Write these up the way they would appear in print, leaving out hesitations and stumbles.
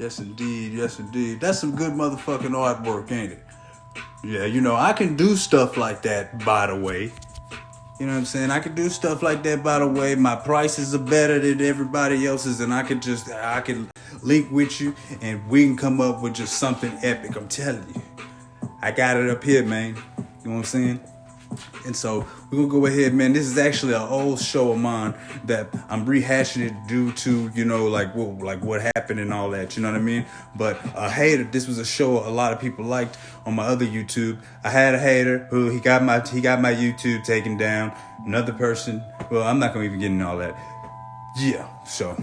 Yes, indeed. Yes, indeed. That's some good motherfucking artwork, ain't it? Yeah, you know, I can do stuff like that, by the way. You know what I'm saying? I can do stuff like that, by the way. My prices are better than everybody else's, and I can link with you, and we can come up with just something epic. I'm telling you. I got it up here, man. You know what I'm saying? And so we're gonna go ahead, man. This is actually an old show of mine that I'm rehashing it due to, you know, like what happened and all that. You know what I mean? But a hater. This was a show a lot of people liked on my other YouTube. I had a hater who he got my YouTube taken down. Another person. Well, I'm not gonna even get into all that. Yeah. So.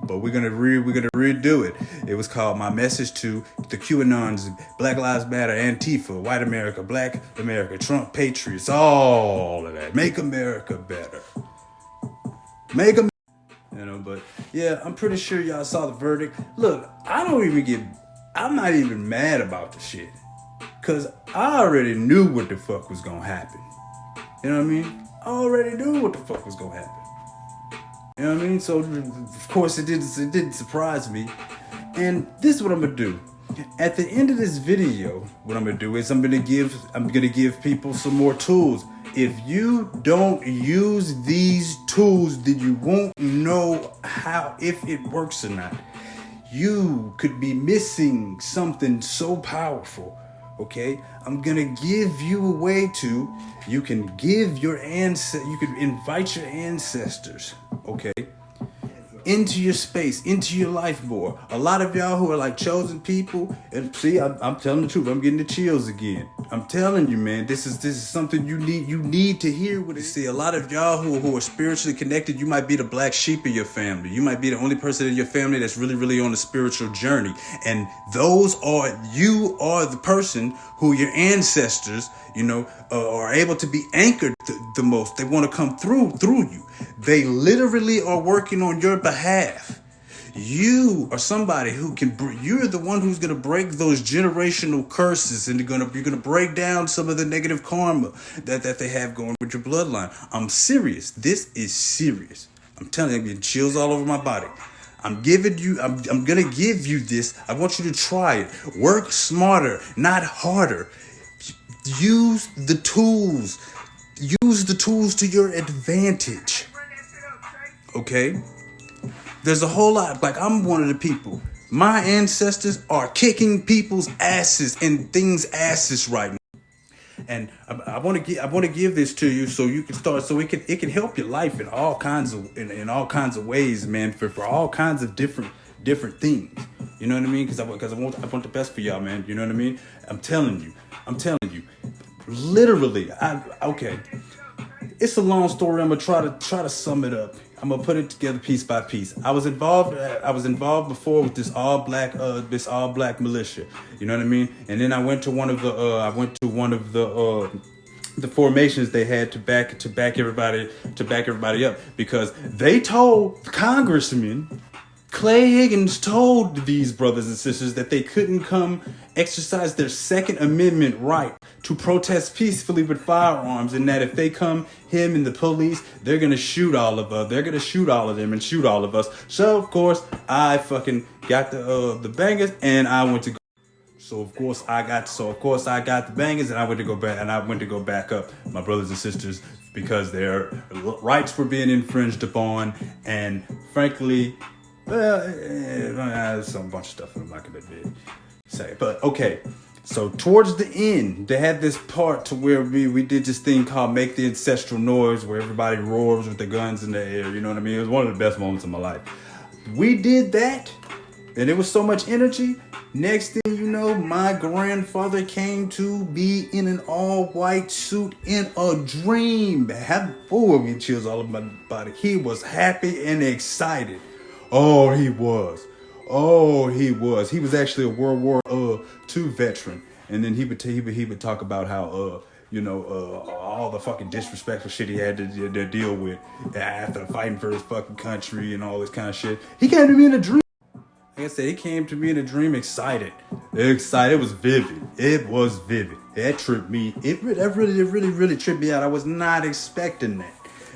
But we're gonna redo it. It was called My Message to the QAnons, Black Lives Matter, Antifa, White America, Black America, Trump Patriots, all of that. Make America better. Make America. You know, but yeah, I'm pretty sure y'all saw the verdict. Look, I'm not even mad about the shit. Cause I already knew what the fuck was gonna happen. You know what I mean? I already knew what the fuck was gonna happen. You know what I mean? So, of course, it didn't surprise me. And this is what I'm going to do. At the end of this video, what I'm going to do is I'm going to give people some more tools. If you don't use these tools, then you won't know if it works or not. You could be missing something so powerful. Okay, I'm gonna give you a way you can invite your ancestors, okay, into your space, into your life more. A lot of y'all who are like chosen people, and see, I'm telling the truth. I'm getting the chills again. I'm telling you, man, this is something you need to hear. What it see, a lot of y'all who are spiritually connected, you might be the black sheep of your family. You might be the only person in your family that's really on a spiritual journey, and you are the person who your ancestors, you know, are able to be anchored the most. They want to come through you. They literally are working on your behalf. You are somebody who you're the one who's going to break those generational curses, and you're going to break down some of the negative karma that they have going with your bloodline. I'm serious. This is serious. I'm telling you, I'm getting chills all over my body. I'm going to give you this. I want you to try it. Work smarter, not harder. Use the tools. Use the tools to your advantage. Okay? There's a whole lot. Like, I'm one of the people. My ancestors are kicking people's asses and things' asses right now. And I want to give this to you so you can start, so it can help your life in all kinds of ways, man, for all kinds of different things. You know what I mean? Because I want the best for y'all, man. You know what I mean? I'm telling you. Literally, okay. It's a long story. I'm gonna try to sum it up. I'm gonna put it together piece by piece. I was involved before with this all black militia. You know what I mean? And then I went to one of the formations they had to back everybody up, because they told Congressman Clay Higgins told these brothers and sisters that they couldn't come exercise their Second Amendment right to protest peacefully with firearms, and that if they come, him and the police, they're going to shoot all of us. They're going to shoot all of them and shoot all of us. So, of course, I fucking got the bangers, and I went to go. So of course I got the bangers, and I went to go back up my brothers and sisters, because their rights were being infringed upon, and frankly, there's some bunch of stuff I'm not gonna say. But okay, so towards the end, they had this part to where we did this thing called Make the Ancestral Noise, where everybody roars with the guns in the air. You know what I mean? It was one of the best moments of my life. We did that, and it was so much energy. Next thing you know, my grandfather came to be in an all-white suit in a dream. Me chills all over my body. He was happy and excited. Oh, he was. He was actually a World War II veteran. And then he would talk about how all the fucking disrespectful shit he had to deal with after fighting for his fucking country and all this kind of shit. He came to me in a dream. Like I said, he came to me in a dream excited. It was vivid. That tripped me. That really tripped me out. I was not expecting that.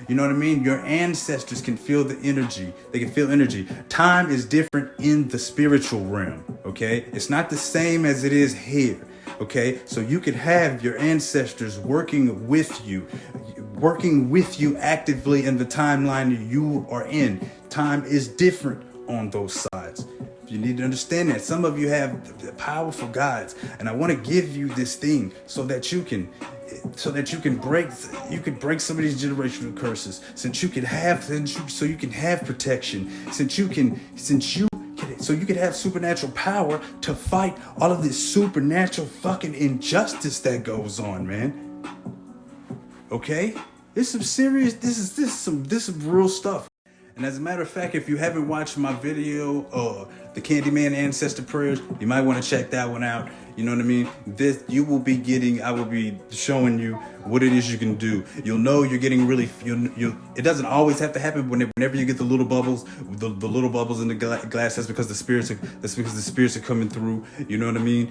You know what I mean? Your ancestors can feel the energy. They can feel energy. Time is different in the spiritual realm, okay? It's not the same as it is here, okay? So you could have your ancestors working with you actively in the timeline you are in. Time is different on those sides. You need to understand that. Some of you have powerful guides, and I want to give you this thing so that you can break some of these generational curses, so you can have protection, so you can have supernatural power to fight all of this supernatural fucking injustice that goes on, man. Okay? This is some real stuff. And as a matter of fact, if you haven't watched my video, the Candyman Ancestor Prayers, you might want to check that one out. You know what I mean? I will be showing you what it is you can do. You'll know you're getting really, it doesn't always have to happen whenever you get the little bubbles, the little bubbles in the glass. That's because the spirits are coming through. You know what I mean?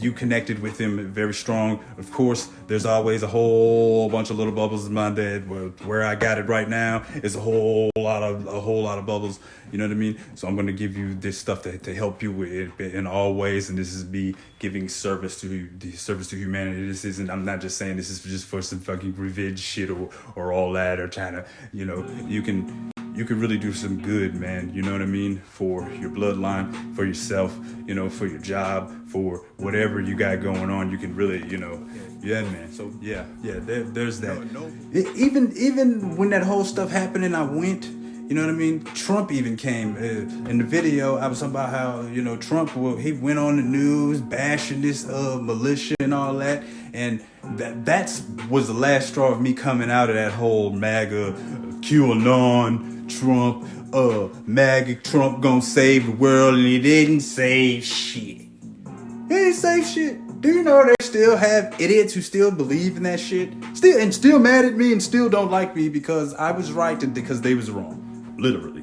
You connected with them very strong. Of course, there's always a whole bunch of little bubbles in my bed. Where I got it right now is a whole lot of bubbles. You know what I mean? So I'm going to give you this stuff to help you with in all ways, and this is me giving service to humanity. This isn't. I'm not just saying this is just for some fucking revenge shit or all that, or trying to, you can really do some good, man. You know what I mean? For your bloodline, for yourself, for your job, for whatever you got going on, you can really, yeah, man. So yeah, there's that. Even when that whole stuff happened and I went, you know what I mean? Trump even came in the video. I was talking about how, Trump, he went on the news bashing this militia and all that. And that was the last straw of me coming out of that whole MAGA, QAnon, Trump, MAGA, Trump gonna save the world, and he didn't save shit. He didn't save shit. Do you know they still have idiots who still believe in that shit? Still mad at me and still don't like me because I was right and because they was wrong. Literally.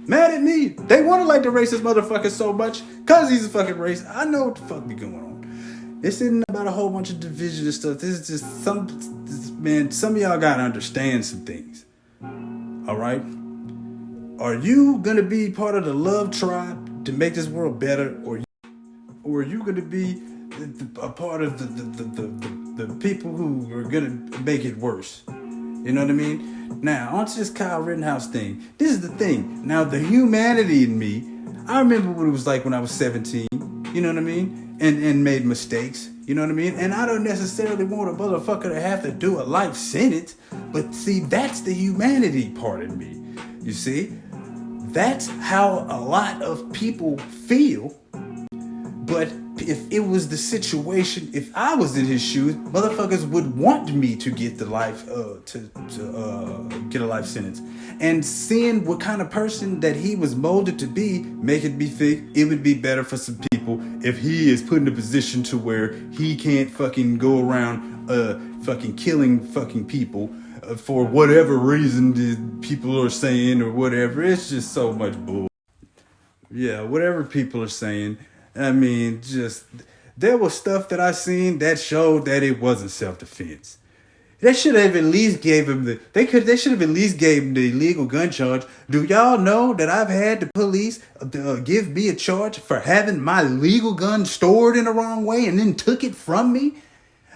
Mad at me. They want to like the racist motherfucker so much because he's a fucking racist. I know what the fuck be going on. This isn't about a whole bunch of division and stuff. This is just some of y'all gotta understand some things. Alright? Are you gonna be part of the love tribe to make this world better, or are you gonna be a part of the people who are gonna make it worse? You know what I mean? Now, on to this Kyle Rittenhouse thing. This is the thing. Now, the humanity in me, I remember what it was like when I was 17. You know what I mean? And made mistakes. You know what I mean? And I don't necessarily want a motherfucker to have to do a life sentence. But see, that's the humanity part in me. You see? That's how a lot of people feel. But if it was the situation, if I was in his shoes, motherfuckers would want me to get the life, get a life sentence. And seeing what kind of person that he was molded to be, making me think it would be better for some people if he is put in a position to where he can't fucking go around fucking killing fucking people for whatever reason the people are saying or whatever. It's just so much bull. Yeah, whatever people are saying. I mean, there was stuff that I seen that showed that it wasn't self-defense. They should have at least gave him they should have at least gave him the illegal gun charge. Do y'all know that I've had the police give me a charge for having my legal gun stored in the wrong way and then took it from me?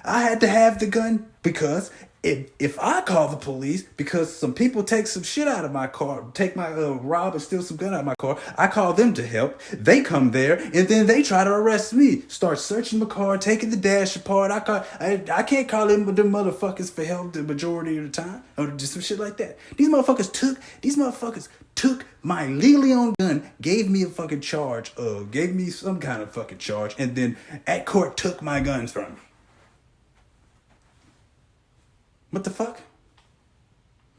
I had to have the gun because if I call the police because some people take some shit out of my car, take my rob and steal some gun out of my car, I call them to help. They come there and then they try to arrest me. Start searching my car, taking the dash apart. I can't call them motherfuckers for help the majority of the time or just some shit like that. These motherfuckers took my legally owned gun, gave me a fucking charge, gave me some kind of fucking charge, and then at court took my guns from me. What the fuck?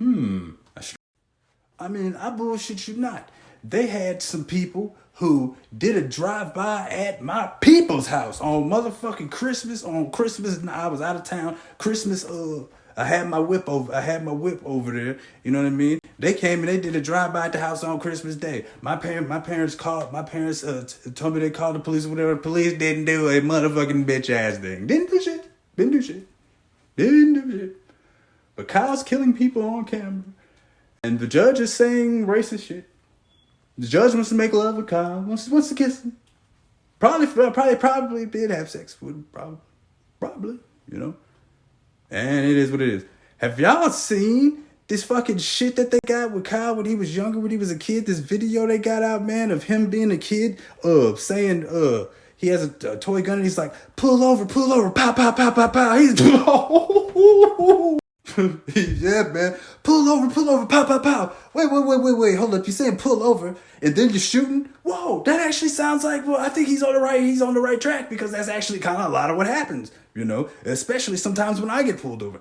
I mean, I bullshit you not. They had some people who did a drive-by at my people's house on motherfucking Christmas. On Christmas, I was out of town. Christmas, I had my whip over there. You know what I mean? They came and they did a drive-by at the house on Christmas Day. My parents told me they called the police or whatever. The police didn't do a motherfucking bitch ass thing. Didn't do shit. But Kyle's killing people on camera. And the judge is saying racist shit. The judge wants to make love with Kyle. Wants to kiss him. Probably did have sex with him. Probably, you know. And it is what it is. Have y'all seen this fucking shit that they got with Kyle when he was younger, when he was a kid? This video they got out, man, of him being a kid, saying, he has a toy gun and he's like, pull over, pow, pow, pow, pow, pow. He's, yeah, man, pull over, pow, pow, pow. Wait, hold up. You're saying pull over and then you're shooting? Whoa, that actually sounds like, well, I think he's on the right track, because that's actually kind of a lot of what happens. You know, especially sometimes when I get pulled over.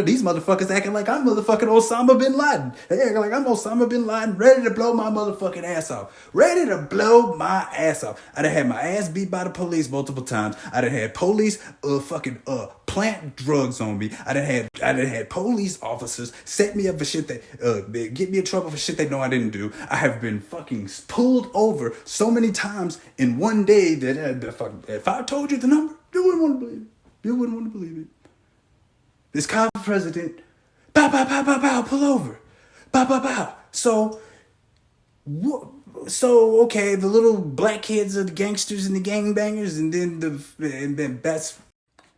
These motherfuckers acting like I'm motherfucking Osama bin Laden. They acting like I'm Osama bin Laden, ready to blow my motherfucking ass off. Ready to blow my ass off. I done had my ass beat by the police multiple times. I done had police plant drugs on me. I done had police officers set me up for shit that get me in trouble for shit they know I didn't do. I have been fucking pulled over so many times in one day that if I told you the number, you wouldn't want to believe it. You wouldn't want to believe it. This cop president, pow, pow, pow, pow, pow, pull over. Pow, pow, pow. So, okay, the little black kids are the gangsters and the gangbangers,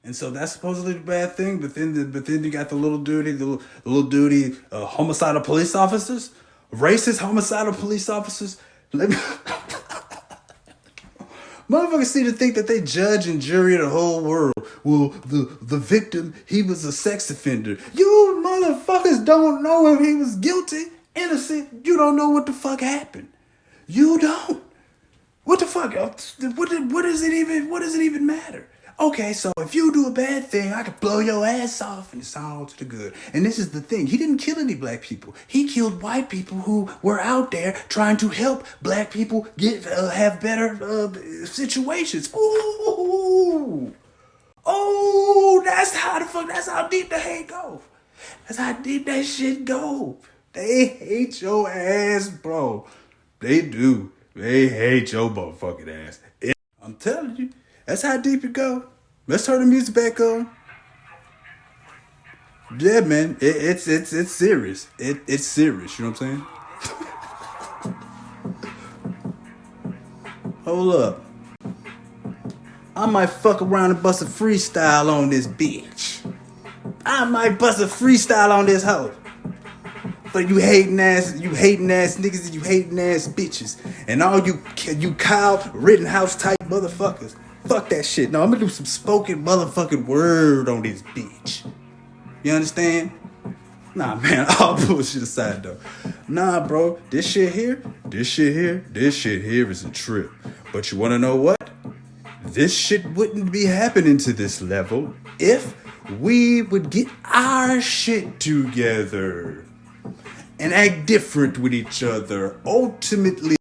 and so that's supposedly the bad thing. But then you got the little duty, homicidal police officers, racist homicidal police officers. Motherfuckers seem to think that they judge and jury the whole world. Well, the victim, he was a sex offender. You motherfuckers don't know if he was guilty, innocent. You don't know what the fuck happened. You don't. What the fuck? What does it even matter? Okay, so if you do a bad thing, I could blow your ass off and it's all to the good. And this is the thing. He didn't kill any black people. He killed white people who were out there trying to help black people have better situations. Ooh. Oh, that's how deep the hate go. That's how deep that shit go. They hate your ass, bro. They do. They hate your motherfucking ass. I'm telling you. That's how deep it go. Let's turn the music back on. Yeah, man, it's serious. It's serious. You know what I'm saying? Hold up. I might fuck around and bust a freestyle on this bitch. I might bust a freestyle on this hoe. For you hating ass niggas and you hating ass bitches and all you Kyle Rittenhouse type motherfuckers. Fuck that shit. No, I'm gonna do some spoken motherfucking word on this bitch. You understand? Nah, man, all bullshit aside though. Nah, bro, this shit here is a trip. But you wanna know what? This shit wouldn't be happening to this level if we would get our shit together and act different with each other. Ultimately,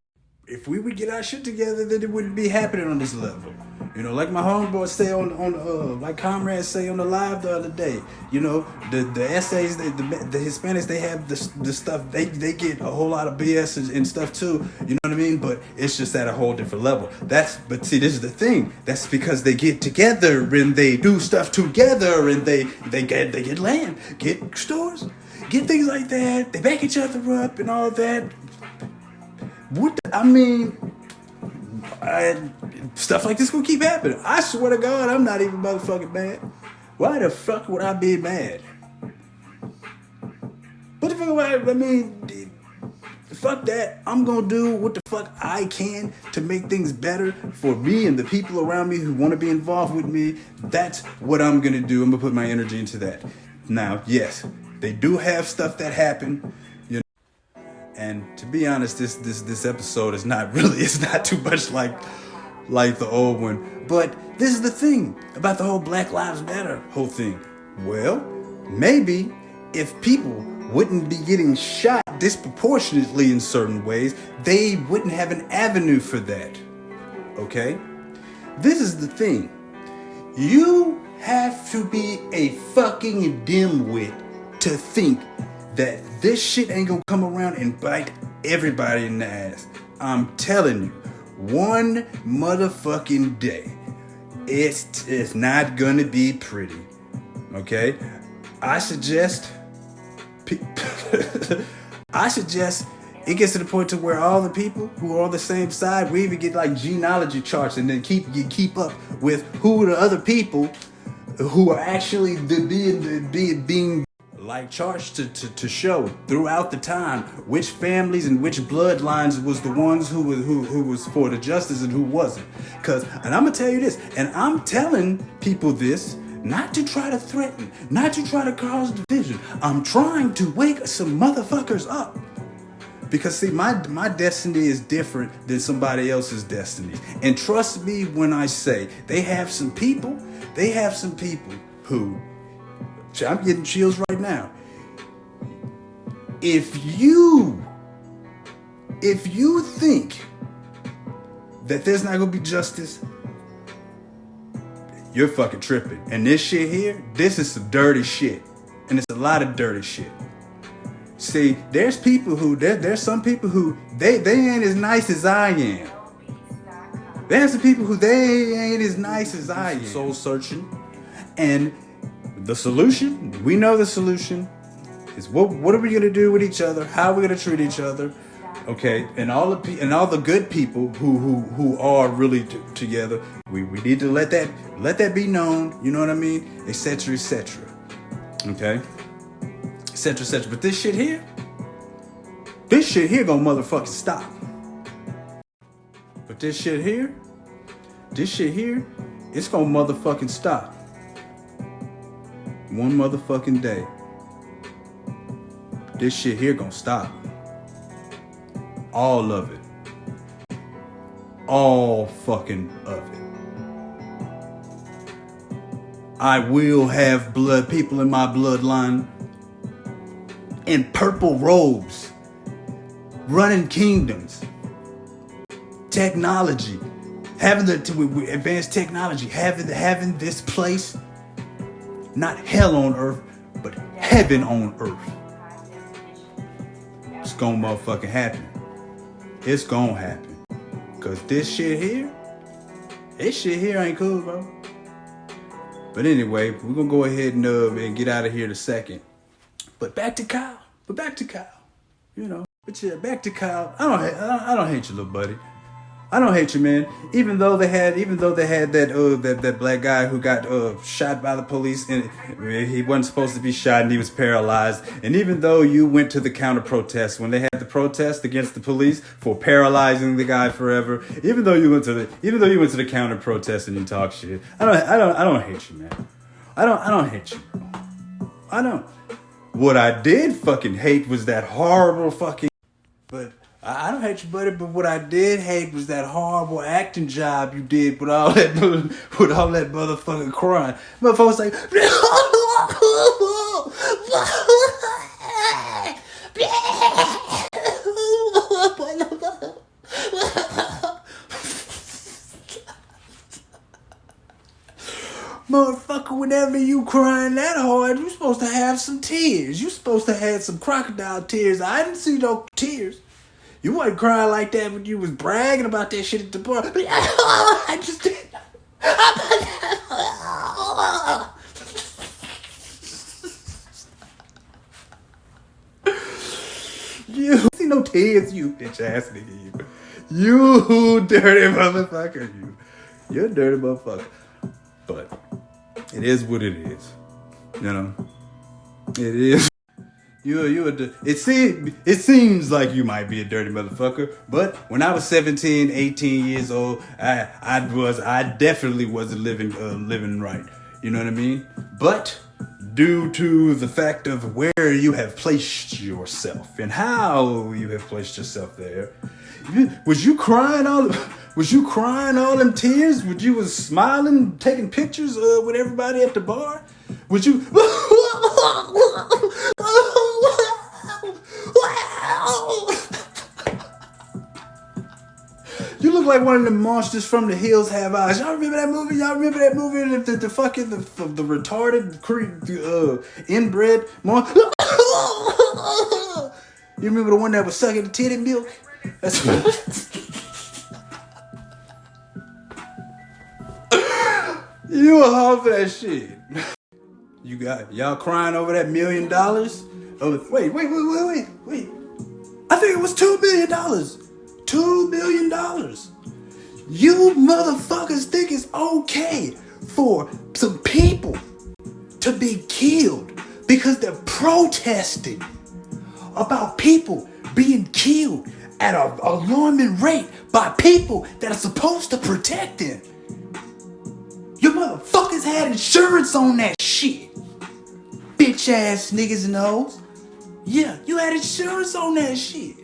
if we would get our shit together, then it wouldn't be happening on this level. You know, like my homeboy say like comrades say on the live the other day. You know, the essays, the Hispanics, they have the stuff. They get a whole lot of BS and stuff too. You know what I mean? But it's just at a whole different level. But see, this is the thing. That's because they get together and they do stuff together and they get land, get stores, get things like that. They back each other up and all that. Stuff like this gonna keep happening. I swear to God, I'm not even motherfucking mad. Why the fuck would I be mad? What the fuck? Fuck that. I'm gonna do what the fuck I can to make things better for me and the people around me who want to be involved with me. That's what I'm gonna do. I'm gonna put my energy into that. Now, yes, they do have stuff that happen. And to be honest, this episode is not too much like the old one. But this is the thing about the whole Black Lives Matter whole thing. Well, maybe if people wouldn't be getting shot disproportionately in certain ways, they wouldn't have an avenue for that. Okay? This is the thing. You have to be a fucking dimwit to think that this shit ain't gonna come around and bite everybody in the ass. I'm telling you, one motherfucking day, it's not gonna be pretty. Okay? I suggest I suggest it gets to the point to where all the people who are on the same side, we even get like genealogy charts and then keep up with who the other people who are actually being like charts to show throughout the time which families and which bloodlines was the ones who was for the justice and who wasn't. And I'm gonna tell you this, and I'm telling people this not to try to threaten, not to try to cause division. I'm trying to wake some motherfuckers up. Because see, my destiny is different than somebody else's destiny. And trust me when I say they have some people who, I'm getting chills right now. If you think that there's not gonna be justice, you're fucking tripping. And this shit here, this is some dirty shit. And it's a lot of dirty shit. See, there's people who, there's some people who, they ain't as nice as I am. There's some people who they ain't as nice as I am. Soul searching. And the solution, we know the solution, is what are we gonna do with each other? How are we gonna treat each other? Okay, and all the good people who are really together, we need to let that be known. You know what I mean? Etc. etc. Okay, etc. etc. But this shit here gonna motherfucking stop. But this shit here, it's gonna motherfucking stop. One motherfucking day. This shit here gonna stop. All of it. All fucking of it. I will have people in my bloodline in purple robes, running kingdoms, technology, having the advanced technology, having this place, not hell on earth, but heaven on earth. It's gonna motherfucking happen. It's gonna happen. Cause this shit here ain't cool, bro. But anyway, we're gonna go ahead and get out of here in a second. But back to Kyle. You know. But yeah, back to Kyle. I don't hate you, little buddy. I don't hate you, man. Even though they had that black guy who got shot by the police, and he wasn't supposed to be shot, and he was paralyzed. And even though you went to the counter protest when they had the protest against the police for paralyzing the guy forever, even though you went to the counter protest and you talk shit, I don't hate you, man. I don't hate you, bro. I don't. What I did fucking hate was that horrible fucking. But I don't hate you, buddy. But what I did hate was that horrible acting job you did with all that motherfucking crying. Motherfuckers like. Motherfucker, whenever you crying that hard, you supposed to have some tears. You supposed to have some crocodile tears. I didn't see no tears. You wasn't crying like that when you was bragging about that shit at the bar. I just did. You see no tears, you bitch ass nigga. You dirty motherfucker. You're a dirty motherfucker. But it is what it is. You know? It is. It seems like you might be a dirty motherfucker, but when I was 17, 18 years old, I definitely wasn't living right. You know what I mean? But due to the fact of where you have placed yourself and how you have placed yourself there, was you crying all them tears? When you was smiling, taking pictures with everybody at the bar? Was you? You look like one of the monsters from The Hills Have Eyes. Y'all remember that movie? The fucking the retarded inbred monster. You remember the one that was sucking the titty milk? That's you a hoe for that shit. You got y'all crying over that $1 million? Oh, wait. I think it was $2 billion. $2 billion. You motherfuckers think it's okay for some people to be killed because they're protesting about people being killed at an alarming rate by people that are supposed to protect them. You motherfuckers had insurance on that shit. Bitch ass niggas and hoes. Yeah, you had insurance on that shit.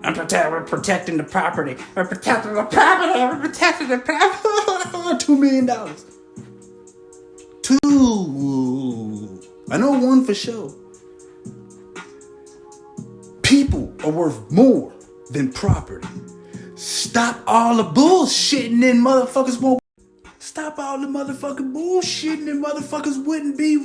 We're protecting the property. We're protecting the property. We're protecting the property. $2 million. Two. I know one for sure. People are worth more than property. Stop all the bullshitting and motherfuckers won't. Stop all the motherfucking bullshitting and motherfuckers wouldn't be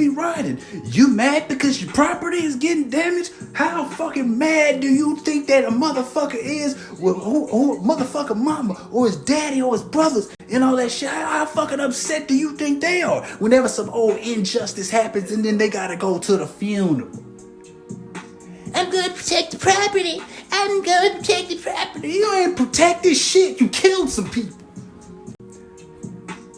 riding. You mad because your property is getting damaged? How fucking mad do you think that a motherfucker is with who motherfucker mama or his daddy or his brothers and all that shit? How fucking upset do you think they are whenever some old injustice happens and then they gotta go to the funeral? I'm gonna protect the property. I'm gonna protect the property. You ain't protect this shit. You killed some people.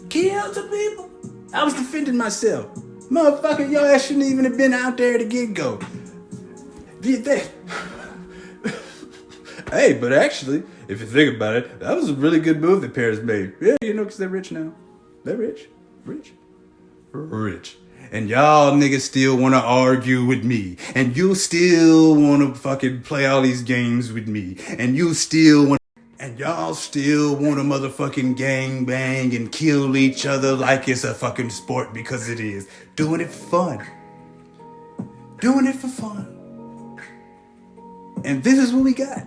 Killed some people. I was defending myself. Motherfucker, your ass shouldn't even have been out there to get go. Hey, but actually, if you think about it, that was a really good move that parents made. Yeah, you know, because they're rich now. They're rich. And y'all niggas still want to argue with me. And you still want to fucking play all these games with me. And you still want. And y'all still want to motherfucking gang bang and kill each other like it's a fucking sport, because it is. Doing it for fun. Doing it for fun. And this is what we got.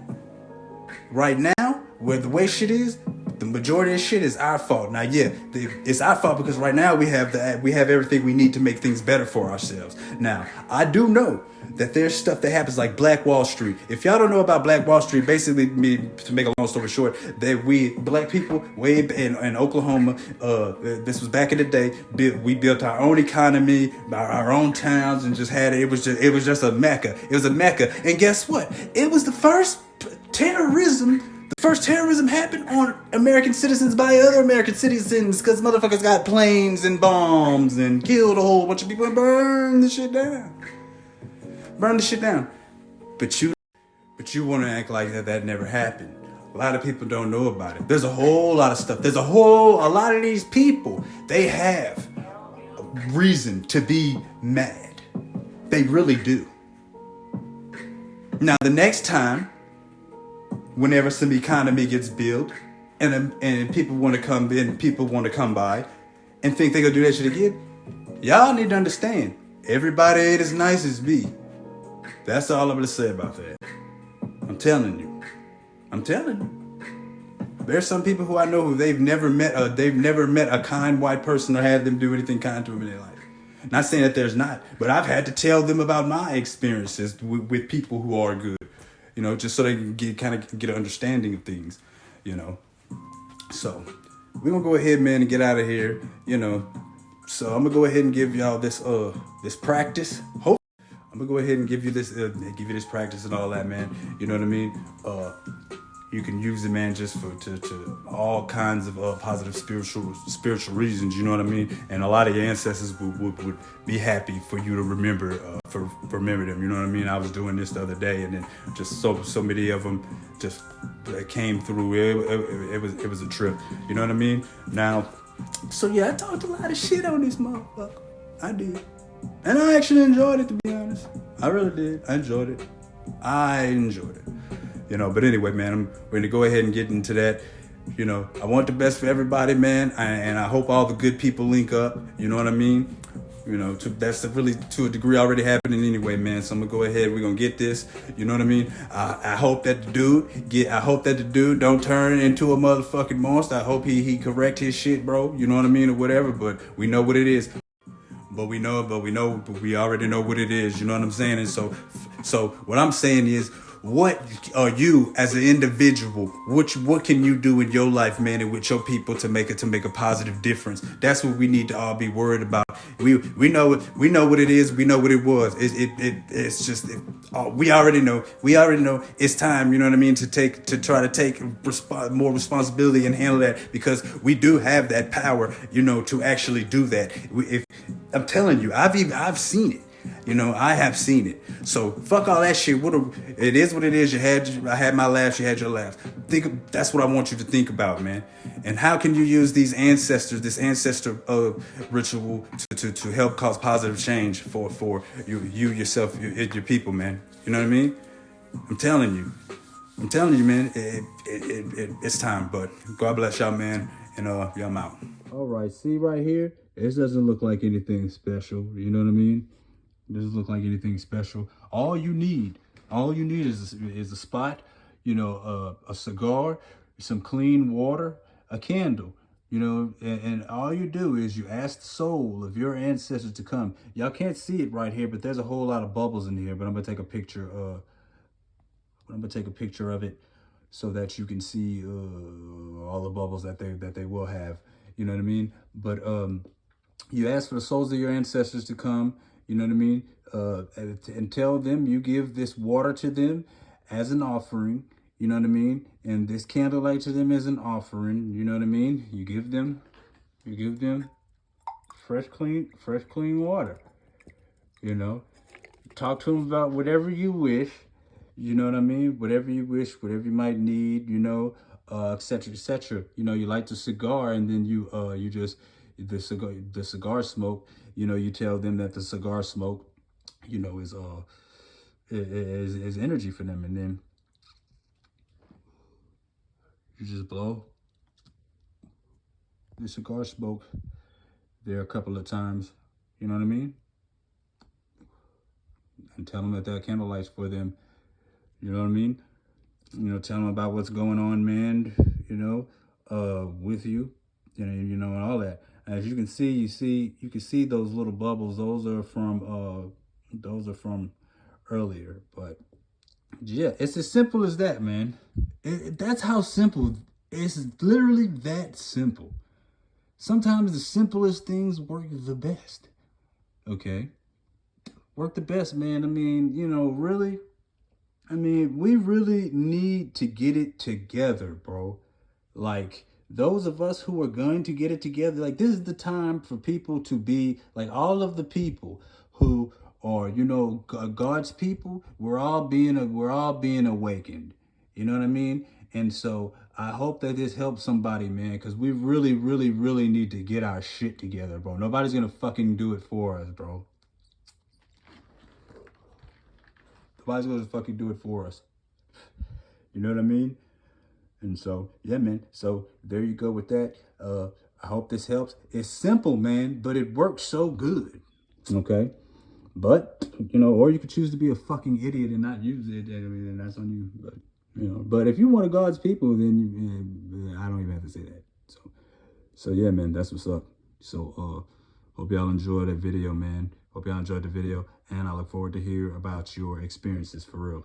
Right now, where the way shit is, the majority of shit is our fault. Now, yeah, it's our fault because right now we have everything we need to make things better for ourselves. Now, I do know that there's stuff that happens like Black Wall Street. If y'all don't know about Black Wall Street, basically, to make a long story short, that we black people way in Oklahoma, this was back in the day. We built our own economy, our own towns, and just had it. It was just a mecca. It was a mecca, and guess what? It was the first terrorism. The first terrorism happened on American citizens by other American citizens because motherfuckers got planes and bombs and killed a whole bunch of people and burned the shit down. But you want to act like that never happened. A lot of people don't know about it. There's a whole lot of stuff. A lot of these people, they have a reason to be mad. They really do. Now, the next time, whenever some economy gets built and people want to come in, people want to come by and think they're going to do that shit again, y'all need to understand, everybody ain't as nice as me. That's all I'm going to say about that. I'm telling you. There's some people who I know who they've never met a kind white person or had them do anything kind to them in their life. Not saying that there's not, but I've had to tell them about my experiences with people who are good. You know, just so they can get an understanding of things, you know. So we're gonna go ahead, man, and get out of here, you know. So I'm gonna go ahead and give y'all this practice. I'm gonna go ahead and give you this practice and all that, man. You know what I mean? You can use it, man, just to all kinds of positive spiritual reasons. You know what I mean? And a lot of your ancestors would be happy for you to remember remember them. You know what I mean? I was doing this the other day, and then just so many of them just came through. It was a trip. You know what I mean? Now, so yeah, I talked a lot of shit on this motherfucker. I did, and I actually enjoyed it, to be honest. I really did. I enjoyed it. You know, but anyway, man, we're going to go ahead and get into that. You know, I want the best for everybody, man, and I hope all the good people link up. You know what I mean? You know, that's really, to a degree, already happening anyway, man. So I'm going to go ahead. We're going to get this. You know what I mean? I hope that the dude don't turn into a motherfucking monster. I hope he correct his shit, bro. You know what I mean? Or whatever. But we know what it is. But we already know what it is. You know what I'm saying? And so what I'm saying is, what are you as an individual? What can you do in your life, man, and with your people to make a positive difference? That's what we need to all be worried about. We know what it is. We know what it was. It's just we already know. We already know it's time. You know what I mean, to try to take more responsibility and handle that, because we do have that power. You know, to actually do that. If I'm telling you, I've seen it. You know, I have seen it. So fuck all that shit. It is what it is. I had my laughs. You had your laughs. That's what I want you to think about, man. And how can you use this ancestor ritual to help cause positive change for you yourself, your people, man. You know what I mean? I'm telling you, man. It's time. But God bless y'all, man. And yeah, I'm out. All right, see right here. This doesn't look like anything special. You know what I mean? Doesn't look like anything special. All you need is a spot, you know, a cigar, some clean water, a candle, you know, and all you do is you ask the soul of your ancestors to come. Y'all can't see it right here, but there's a whole lot of bubbles in here. But I'm gonna take a picture. Of it so that you can see all the bubbles that they will have. You know what I mean? But you ask for the souls of your ancestors to come, you know what I mean? And tell them you give this water to them as an offering, you know what I mean? And this candlelight to them as an offering, you know what I mean? You give them fresh, clean water, you know? Talk to them about whatever you wish, you know what I mean? Whatever you wish, whatever you might need, you know, et cetera, et cetera. You know, you light the cigar, and then you just, the cigar smoke, you know, you tell them that the cigar smoke, you know, is energy for them. And then you just blow the cigar smoke there a couple of times, you know what I mean? And tell them that candlelight's for them, you know what I mean? You know, tell them about what's going on, man, you know, with you, you know, and all that. As you can see, you can see those little bubbles. Those are from earlier. But yeah, it's as simple as that, man. That's how simple. It's literally that simple. Sometimes the simplest things work the best. Okay, work the best, man. I mean, you know, really. I mean, we really need to get it together, bro. Like, those of us who are going to get it together, like, this is the time for people to be, like, all of the people who are, you know, God's people, we're all being awakened. You know what I mean? And so I hope that this helps somebody, man, because we really, really, really need to get our shit together, bro. Nobody's going to fucking do it for us, bro. Nobody's going to fucking do it for us. You know what I mean? And so, yeah, man. So there you go with that. I hope this helps. It's simple, man, but it works so good. Okay? But, you know, or you could choose to be a fucking idiot and not use it. I mean, that's on you. But, you know, but if you want God's people, then I don't even have to say that. So yeah, man, that's what's up. So, hope y'all enjoyed that video, man. Hope y'all enjoyed the video. And I look forward to hear about your experiences for real.